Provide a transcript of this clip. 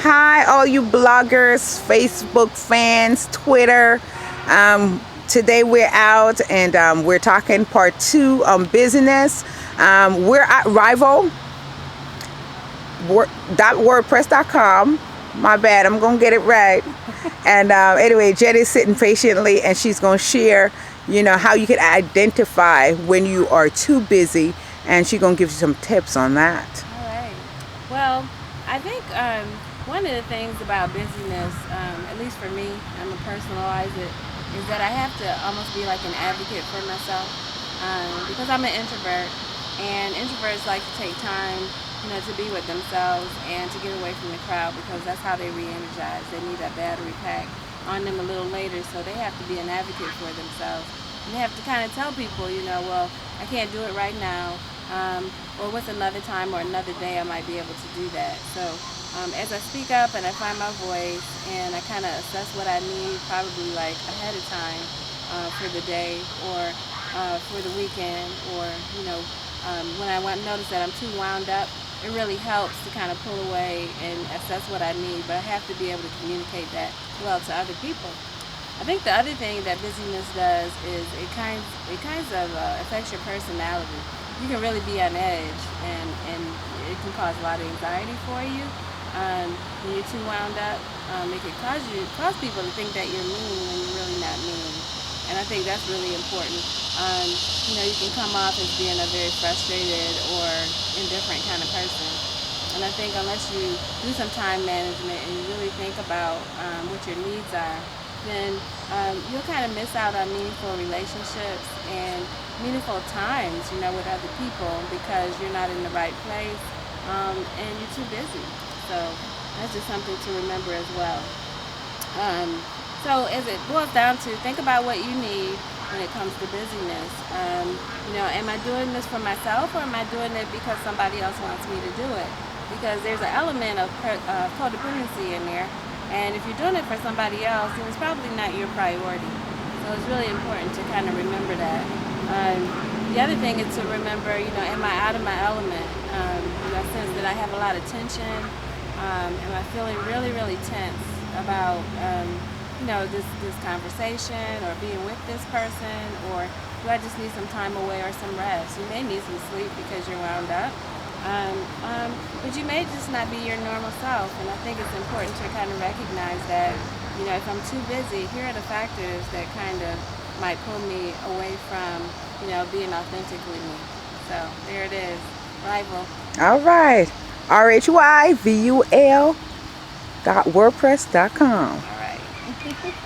Hi, all you bloggers, Facebook fans, Twitter. Today we're out and we're talking part 2 on business. We're at rival.wordpress.com. My bad, I'm going to get it right. And anyway, Jenny's sitting patiently and she's going to share, how you can identify when you are too busy. And she's going to give you some tips on that. All right. Well, I think one of the things about busyness, at least for me, I'm gonna personalize it, is that I have to almost be like an advocate for myself because I'm an introvert, and introverts like to take time, to be with themselves and to get away from the crowd because that's how they re-energize. They need that battery pack on them a little later, so they have to be an advocate for themselves. And they have to kind of tell people, well, I can't do it right now. Or what's another time or another day I might be able to do that. So as I speak up and I find my voice and I kind of assess what I need probably like ahead of time for the day or for the weekend, or when I notice that I'm too wound up, it really helps to kind of pull away and assess what I need, but I have to be able to communicate that well to other people. I think the other thing that busyness does is it kinds of affects your personality. You can really be on edge, and it can cause a lot of anxiety for you. When you're too wound up, it can cause people to think that you're mean when you're really not mean. And I think that's really important. You can come off as being a very frustrated or indifferent kind of person. And I think unless you do some time management and you really think about what your needs are, then you'll kind of miss out on meaningful relationships and meaningful times, with other people because you're not in the right place and you're too busy. So that's just something to remember as well. So as it boils down to, think about what you need when it comes to busyness. Am I doing this for myself, or am I doing it because somebody else wants me to do it? Because there's an element of codependency in there. And if you're doing it for somebody else, then it's probably not your priority. So it's really important to kind of remember that. The other thing is to remember, am I out of my element? I sense that I have a lot of tension. Am I feeling really, really tense about, this conversation or being with this person? Or do I just need some time away or some rest? You may need some sleep because you're wound up. But you may just not be your normal self, and I think it's important to kind of recognize that, if I'm too busy, here are the factors that kind of might pull me away from, being authentically me. So there it is, Rival. All right. RHYVUL.wordpress.com. All right.